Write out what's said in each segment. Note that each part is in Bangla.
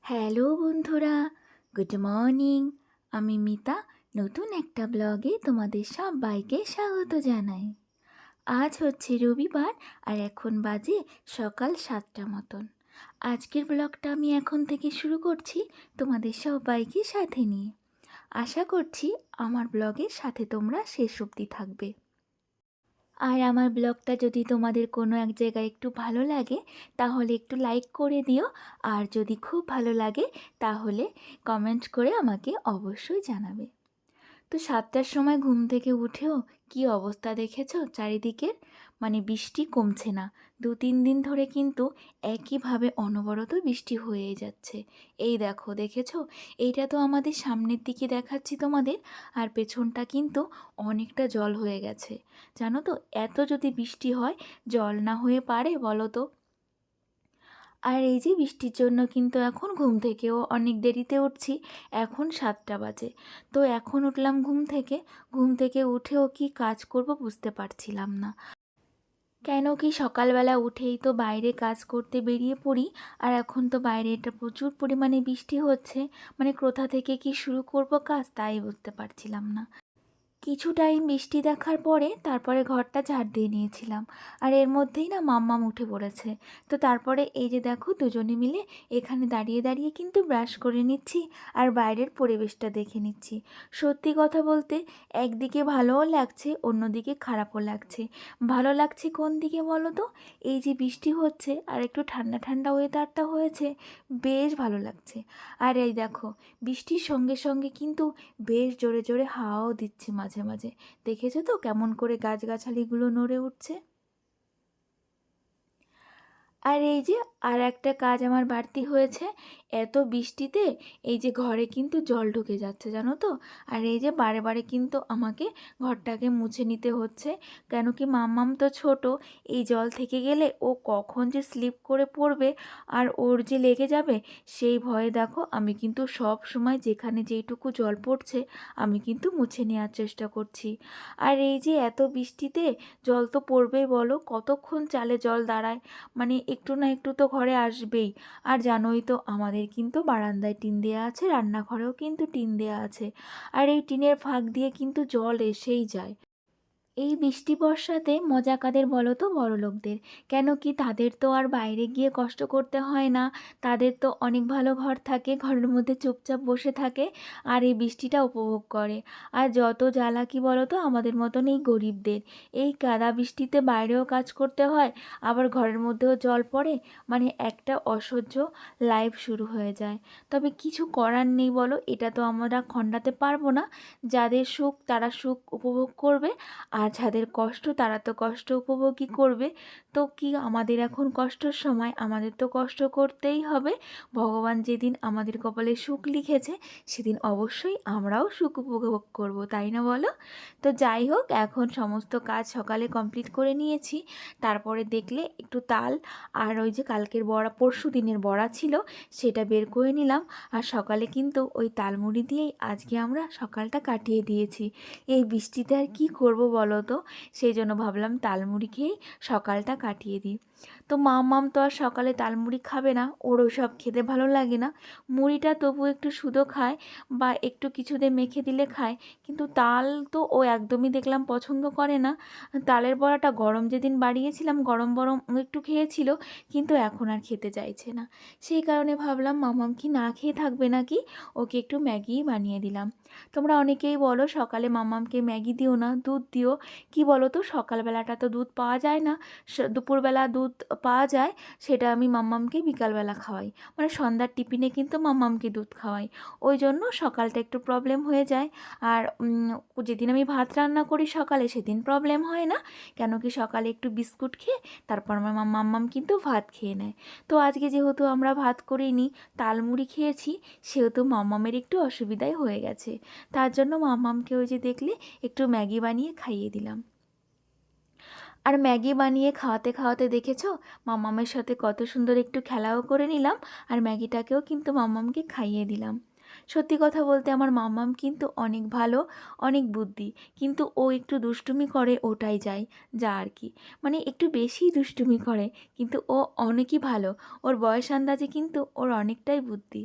হ্যালো বন্ধুরা, গুড মর্নিং। আমি মিতা নতুন একটা ব্লগে তোমাদের সবাইকে স্বাগত জানাই। আজ হচ্ছে রবিবার আর এখন বাজে সকাল 7টা মতন। আজকের ব্লগটা আমি এখন থেকে শুরু করছি তোমাদের সবাইকে সাথে নিয়ে। আশা করছি আমার ব্লগের সাথে তোমরা শেষ অবধি থাকবে। আর আমার ব্লগটা যদি তোমাদের কোনো এক জায়গায় একটু ভালো লাগে তাহলে একটু লাইক করে দিও, আর যদি খুব ভালো লাগে তাহলে কমেন্ট করে আমাকে অবশ্যই জানাবে। তো 7টার সময় ঘুম থেকে উঠেও কি অবস্থা দেখেছো চারিদিকের, মানে বৃষ্টি কমছে না। 2-3 দিন ধরে কিন্তু একইভাবে অনবরত বৃষ্টি হয়েই যাচ্ছে। এই দেখো, দেখেছো? এইটা তো আমাদের সামনের দিকে দেখাচ্ছি তোমাদের, আর পেছনটা কিন্তু অনেকটা জল হয়ে গেছে। জানো তো, এত যদি বৃষ্টি হয় জল না হয়ে পারে বলো তো? আর এই যে বৃষ্টির জন্য কিন্তু এখন ঘুম থেকেও অনেক দেরিতে উঠছি। এখন 7টা বাজে। তো এখন উঠলাম ঘুম থেকে উঠেও কি কাজ করব বুঝতে পারছিলাম না। কেন কি সকালবেলা উঠেই তো বাইরে কাজ করতে বেরিয়ে পড়ি, আর এখন তো বাইরে এটা প্রচুর পরিমাণে বৃষ্টি হচ্ছে, মানে কোথা থেকে কি শুরু করব কাজ তাই বুঝতে পারছিলাম না। কিছু টাইম বৃষ্টি দেখার পরে তারপরে ঘরটা ঝাড় দিয়ে নিয়েছিলাম, আর এর মধ্যেই না মাম্মাম উঠে পড়েছে। তো তারপরে এই যে দেখো, দুজনে মিলে এখানে দাঁড়িয়ে দাঁড়িয়ে কিন্তু ব্রাশ করে নিচ্ছি আর বাইরের পরিবেশটা দেখে নিচ্ছি। সত্যি কথা বলতে একদিকে ভালোও লাগছে, অন্যদিকে খারাপও লাগছে। ভালো লাগছে কোন দিকে বলো তো? এই যে বৃষ্টি হচ্ছে আর একটু ঠান্ডা ঠান্ডা ওয়েদারটা হয়েছে, বেশ ভালো লাগছে। আর এই দেখো, বৃষ্টির সঙ্গে সঙ্গে কিন্তু বেশ জোরে জোরে হাওয়াও দিচ্ছে মাঝে মাঝে। দেখেছো তো কেমন করে গাছগাছালিগুলো নড়ে উঠছে? আর এই যে আর একটা কাজ আমার বাড়তি হয়েছে, এত বৃষ্টিতে এই যে ঘরে কিন্তু জল ঢুকে যাচ্ছে জানো তো। আর এই যে বারে বারে কিন্তু আমাকে ঘরটাকে মুছে নিতে হচ্ছে, কেন কি মাম্মাম তো ছোট, এই জল থেকে গেলে ও কখন যে স্লিপ করে পড়বে আর ওর যে লেগে যাবে সেই ভয়ে দেখো আমি কিন্তু সব সময় যেখানে যেইটুকু জল পড়ছে আমি কিন্তু মুছে নেওয়ার চেষ্টা করছি। আর এই যে এত বৃষ্টিতে জল তো পড়বেই, বলো কতক্ষণ চালে জল দাঁড়ায়, মানে একটু না একটু তো ঘরে আসবেই। আর জানোই তো আমাদের কিন্তু বারান্দায় টিন দেওয়া আছে, রান্নাঘরেও কিন্তু টিন দেওয়া আছে, আর এই টিনের ফাঁক দিয়ে কিন্তু জল এসেই যায়। এই বৃষ্টি বর্ষাতে মজা কাদের বলো তো? বড়লোকদের। কেন কি তাদের তো আর বাইরে গিয়ে কষ্ট করতে হয় না, তাদের তো অনেক ভালো ঘর থাকে, ঘরের মধ্যে চুপচাপ বসে থাকে আর এই বৃষ্টিটা উপভোগ করে। আর যত জ্বালা কি বলো তো আমাদের মতন এই গরিবদের, এই কাদা বৃষ্টিতে বাইরেও কাজ করতে হয়, আবার ঘরের মধ্যেও জল পড়ে, মানে একটা অসহ্য লাইফ শুরু হয়ে যায়। তবে কিছু করার নেই বলো, এটা তো আমরা খণ্ডাতে পারবো না। যাদের সুখ তারা সুখ উপভোগ করবে, আর যাদের কষ্ট তারা তো কষ্ট উপভোগই করবে। তো কি, আমাদের এখন কষ্টের সময়, আমাদের তো কষ্ট করতেই হবে। ভগবান যেদিন আমাদের কপালে সুখ লিখেছে সেদিন অবশ্যই আমরাও সুখ উপভোগ করব, তাই না বলো? তো যাই হোক, এখন সমস্ত কাজ সকালে কমপ্লিট করে নিয়েছি। তারপরে দেখলে একটু তাল আর ওই যে কালকের বড়া, পরশু দিনের বড়া ছিল সেটা বের করে নিলাম। আর সকালে কিন্তু ওই তালমুড়ি দিয়েই আজকে আমরা সকালটা কাটিয়ে দিয়েছি। এই বৃষ্টিতে আর কি করব বলো তো, সেই জন্য ভাবলাম তালমুড়ি খেয়েই সকালটা কাটিয়ে দিই। তো মাম্মাম তো আর সকালে তালমুড়ি খাবে না, ওর ওসব খেতে ভালো লাগে না। মুড়িটা তবু একটু শুধু খায় বা একটু কিছুতে মেখে দিলে খায়, কিন্তু তাল তো ও একদমই দেখলাম পছন্দ করে না। তালের বড়াটা গরম যেদিন বাড়িয়েছিলাম গরম গরম ও একটু খেয়েছিল, কিন্তু এখন আর খেতে চাইছে না। সেই কারণে ভাবলাম মাম্মাম কি না খেয়ে থাকবে নাকি, ওকে একটু ম্যাগিই বানিয়ে দিলাম। তোমরা অনেকেই বলো সকালে মাম্মামকে ম্যাগি দিও না, দুধ দিও। কি বলো তো, সকালবেলাটা তো দুধ পাওয়া যায় না, দুপুরবেলা দুধ পাওয়া যায়, সেটা আমি মাম্মামকে বিকালবেলা খাওয়াই, মানে সন্ধ্যার টিফিনে কিন্তু মাম্মামকে দুধ খাওয়াই। ওই জন্য সকালটা একটু প্রবলেম হয়ে যায়। আর যেদিন আমি ভাত রান্না করি সকালে সেদিন প্রবলেম হয় না, কেন কি সকালে একটু বিস্কুট খেয়ে তারপর আমার মাম্মাম কিন্তু ভাত খেয়ে নেয়। তো আজকে যেহেতু আমরা ভাত করিনি, তালমুড়ি খেয়েছি, সেহেতু মাম্মামের একটু অসুবিধাই হয়ে গেছে। তার জন্য মাম্মামকে ওই যে দেখলে একটু ম্যাগি বানিয়ে খাইয়ে দিলাম। আর ম্যাগি বানিয়ে খাওয়াতে খাওয়াতে দেখেছো মাম্মামের সাথে কত সুন্দর একটু খেলাও করে নিলাম, আর ম্যাগিটাকেও কিন্তু মাম্মামকে খাইয়ে দিলাম। সত্যি কথা বলতে আমার মাম্মাম কিন্তু অনেক ভালো, অনেক বুদ্ধি, কিন্তু ও একটু দুষ্টুমি করে, ওটাই যা আর কি, মানে একটু বেশিই দুষ্টুমি করে, কিন্তু ও অনেকই ভালো। ওর বয়স আন্দাজে কিন্তু ওর অনেকটাই বুদ্ধি।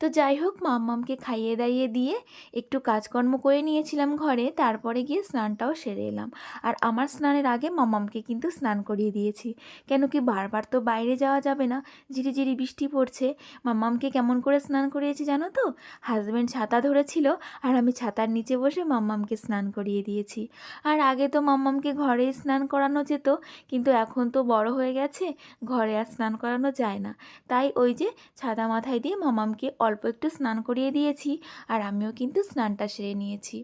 তো যাই হোক, মাম্মামকে খাইয়ে দাইয়ে দিয়ে একটু কাজকর্ম করে নিয়েছিলাম ঘরে, তারপরে গিয়ে স্নানটাও সেরে এলাম। আর আমার স্নানের আগে মাম্মামকে কিন্তু স্নান করিয়ে দিয়েছি, কেন কি বারবার তো বাইরে যাওয়া যাবে না, ঝিরিঝিরি বৃষ্টি পড়ছে। মাম্মামকে কেমন করে স্নান করিয়েছি জানো তো? হাজব্যান্ড ছাতা ধরেছিল আর আমি ছাতার নিচে বসে মাম্মামকে স্নান করিয়ে দিয়েছি। আর আগে তো মাম্মামকে ঘরেই স্নান করানো যেত, কিন্তু এখন তো বড় হয়ে গেছে, ঘরে আর স্নান করানো যায় না। তাই ওই যে ছাতা মাথায় দিয়ে মাম্মামকে অল্প একটু স্নান করিয়ে দিয়েছি, আর আমিও কিন্তু স্নানটা সেরে নিয়েছি।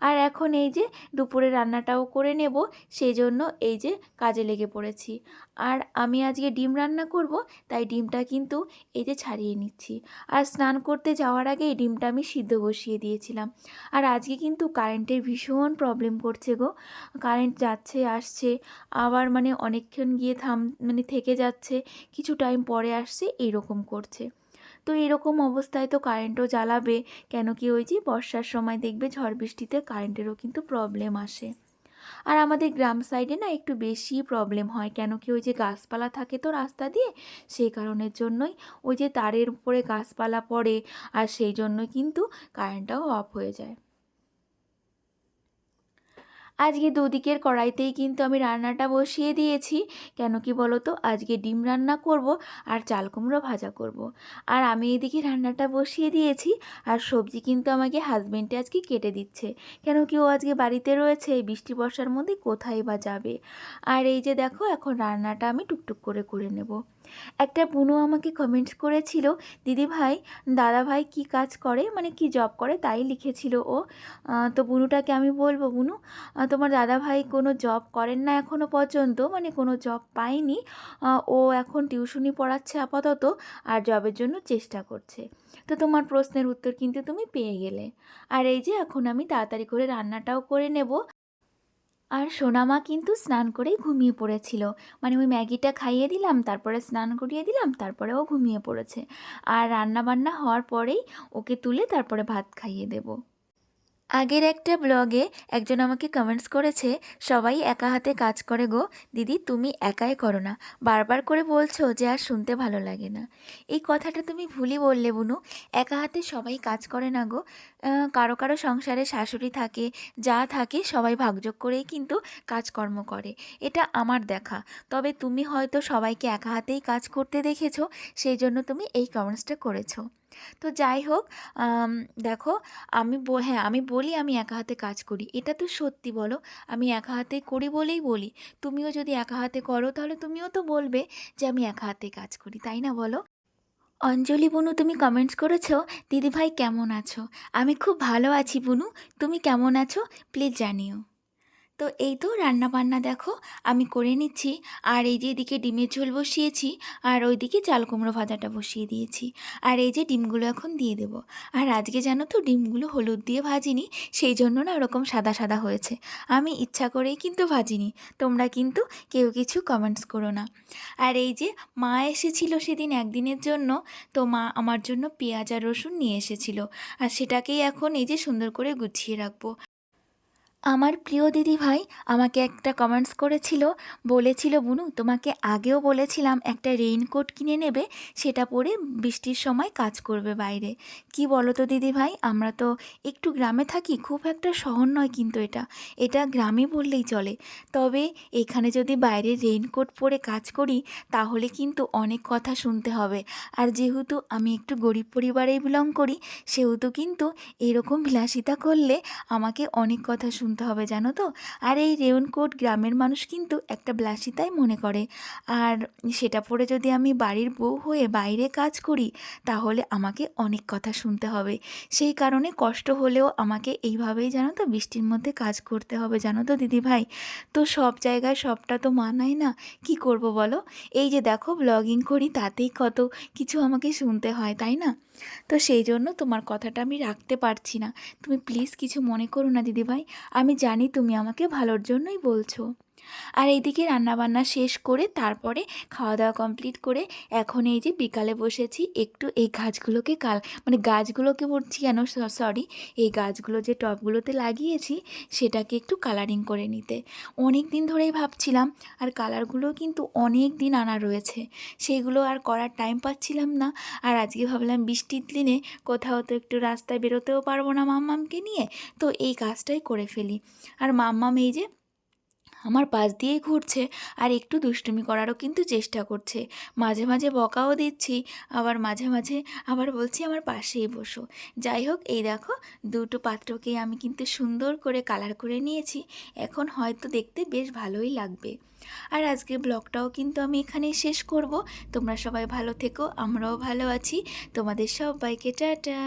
আর এখন এই যে দুপুরে রান্নাটাও করে নেব, সেই জন্য এই যে কাজে লেগে পড়েছি। আর আমি আজকে ডিম রান্না করব, তাই ডিমটা কিন্তু এই যে ছাড়িয়ে নিচ্ছি। আর স্নান করতে যাওয়ার আগে এই ডিমটা আমি সিদ্ধ বসিয়ে দিয়েছিলাম। আর আজকে কিন্তু কারেন্টের ভীষণ প্রবলেম করছে গো, কারেন্ট যাচ্ছে আসছে, আবার মানে অনেকক্ষণ গিয়ে থেকে যাচ্ছে, কিছু টাইম পরে আসছে, এইরকম করছে। তো এরকম অবস্থায় তো কারেন্টও জ্বালাবে, কেন কি ওই যে বর্ষার সময় দেখবে ঝড় বৃষ্টিতে কারেন্টেরও কিন্তু প্রবলেম আসে। আর আমাদের গ্রাম সাইডে না একটু বেশি প্রবলেম হয়, কেন কি ওই যে গাছপালা থাকে তো রাস্তা দিয়ে, সেই কারণের জন্যই ওই যে তারের উপরে গাছপালা পড়ে, আর সেই জন্যই কিন্তু কারেন্টটাও অফ হয়ে যায়। আজকে দুদিকের কড়াইতেই কিন্তু আমি রান্নাটা বসিয়ে দিয়েছি, কেন কি বলো তো, আজকে ডিম রান্না করব আর চাল কুমড়ো ভাজা করব। আর আমি এদিকে রান্নাটা বসিয়ে দিয়েছি, আর সবজি কিন্তু আমাকে হাজবেন্ডে আজকে কেটে দিচ্ছে, কেন কি ও আজকে বাড়িতে রয়েছে, এই বৃষ্টি বর্ষার মধ্যে কোথায় বা যাবে। আর এই যে দেখো, এখন রান্নাটা আমি টুকটুক করে করে নেব। একটা বুনু আমাকে কমেন্টস করেছিল, দিদি ভাই দাদা ভাই কী কাজ করে, মানে কি জব করে, তাই লিখেছিল ও। তো বুনুটাকে আমি বলবো, বুনু তোমার দাদা ভাই কোনো জব করেন না এখনও পর্যন্ত, মানে কোনো জব পায়নি। ও এখন টিউশনি পড়াচ্ছে আপাতত, আর জবের জন্য চেষ্টা করছে। তো তোমার প্রশ্নের উত্তর কিন্তু তুমি পেয়ে গেলে। আর এই যে এখন আমি তাড়াতাড়ি করে রান্নাটাও করে নেব। আর সোনামা কিন্তু স্নান করেই ঘুমিয়ে পড়েছিল, মানে ওই ম্যাগিটা খাইয়ে দিলাম, তারপরে স্নান করিয়ে দিলাম, তারপরে ও ঘুমিয়ে পড়েছে। আর রান্না বান্না হওয়ার পরেই ওকে তুলে তারপরে ভাত খাইয়ে দেব। আগের একটা ব্লগে একজন আমাকে কমেন্টস করেছে, সবাই একা হাতে কাজ করে গো দিদি, তুমি একাই করো না, বারবার করে বলছো যে আর শুনতে ভালো লাগে না। এই কথাটা তুমি ভুলই বললে বুনু, একা হাতে সবাই কাজ করে না গো। কারো কারো সংসারে শাশুড়ি থাকে, যা থাকে, সবাই ভাগযোগ করেই কিন্তু কাজকর্ম করে, এটা আমার দেখা। তবে তুমি হয়তো সবাইকে একা হাতেই কাজ করতে দেখেছো, সেই জন্য তুমি এই কমেন্টসটা করেছো। তো যাই হোক, দেখো, হ্যাঁ আমি বলি আমি একা হাতে কাজ করি, এটা তো সত্যি বলো, আমি একা হাতে করি বলেই বলি। তুমিও যদি একা হাতে করো তাহলে তুমিও তো বলবে যে আমি একা হাতে কাজ করি, তাই না বলো? অঞ্জলি বুনু তুমি কমেন্টস করেছো, দিদিভাই কেমন আছো? আমি খুব ভালো আছি বুনু, তুমি কেমন আছো প্লিজ জানিও। তো এই তো রান্না বান্না দেখো আমি করে নিচ্ছি। আর এই যে এদিকে ডিমের ঝোল বসিয়েছি, আর ওইদিকে চাল কুমড়ো ভাজাটা বসিয়ে দিয়েছি। আর এই যে ডিমগুলো এখন দিয়ে দেবো। আর আজকে জানো তো ডিমগুলো হলুদ দিয়ে ভাজিনি, সেই জন্য না ওরকম সাদা সাদা হয়েছে, আমি ইচ্ছা করেই কিন্তু ভাজিনি। তোমরা কিন্তু কেউ কিছু কমেন্টস করো না। আর এই যে মা এসেছিল সেদিন একদিনের জন্য, তো মা আমার জন্য পেঁয়াজ আর রসুন নিয়ে এসেছিল, আর সেটাকেই এখন এই যে সুন্দর করে গুছিয়ে রাখবো। আমার প্রিয় দিদিভাই আমাকে একটা কমেন্টস করেছিল, বলেছিল বুনু তোমাকে আগেও বলেছিলাম একটা রেইনকোট কিনে নেবে, সেটা পরে বৃষ্টির সময় কাজ করবে বাইরে। কি বলো তো দিদিভাই, আমরা তো একটু গ্রামে থাকি, খুব একটা শহর নয় কিন্তু এটা, এটা গ্রামে বললেই চলে। তবে এখানে যদি বাইরে রেইনকোট পরে কাজ করি তাহলে কিন্তু অনেক কথা শুনতে হবে। আর যেহেতু আমি একটু গরিব পরিবারেই বিলং করি, সেহেতু কিন্তু এরকম বিলাসিতা করলে আমাকে অনেক কথা শুনতে হবে জানো তো। আর এই রেইনকোট গ্রামের মানুষ কিন্তু একটা বিলাসিতাই মনে করে, আর সেটা পরে যদি আমি বাড়ির বউ হয়ে বাইরে কাজ করি তাহলে আমাকে অনেক কথা শুনতে হবে। সেই কারণে কষ্ট হলেও আমাকে এইভাবেই জানো তো বৃষ্টির মধ্যে কাজ করতে হবে জানো তো দিদিভাই। তো সব জায়গায় সবটা তো মানায় না, কি করব বলো। এই যে দেখো ব্লগিং করি, তাতেই কত কিছু আমাকে শুনতে হয়, তাই না? তো সেই জন্য তোমার কথাটা আমি রাখতে পারছি না, তুমি প্লিজ কিছু মনে করো না দিদিভাই, আমি জানি তুমি আমাকে ভালোর জন্যই বলছো। আর এইদিকে রান্নাবান্না শেষ করে তারপরে খাওয়া দাওয়া কমপ্লিট করে এখন এই যে বিকালে বসেছি একটু এই গাছগুলোকে মানে গাছগুলোকে বলছি কেন, সরি, এই গাছগুলো যে টবগুলোতে লাগিয়েছি সেটাকে একটু কালারিং করে নিতে। অনেক দিন ধরেই ভাবছিলাম, আর কালারগুলো কিন্তু অনেক দিন আনা রয়েছে, সেইগুলো আর করার টাইম পাচ্ছিলাম না। আর আজকে ভাবলাম বৃষ্টির দিনে কোথাও তো একটু রাস্তায় বেরোতেও পারবো না মাম্মামকে নিয়ে, তো এই কাজটাই করে ফেলি। আর মাম্মাম এই যে আমার পাশ দিয়েই ঘুরছে আর একটু দুষ্টুমি করারও কিন্তু চেষ্টা করছে। মাঝে মাঝে বকাও দিচ্ছি, আবার মাঝে মাঝে আবার বলছি আমার পাশেই বসো। যাই হোক, এই দেখো দুটো পাত্রকেই আমি কিন্তু সুন্দর করে কালার করে নিয়েছি, এখন হয়তো দেখতে বেশ ভালোই লাগবে। আর আজকে ব্লগটাও কিন্তু আমি এখানেই শেষ করব। তোমরা সবাই ভালো থেকো, আমরাও ভালো আছি। তোমাদের সবাইকে টাটা।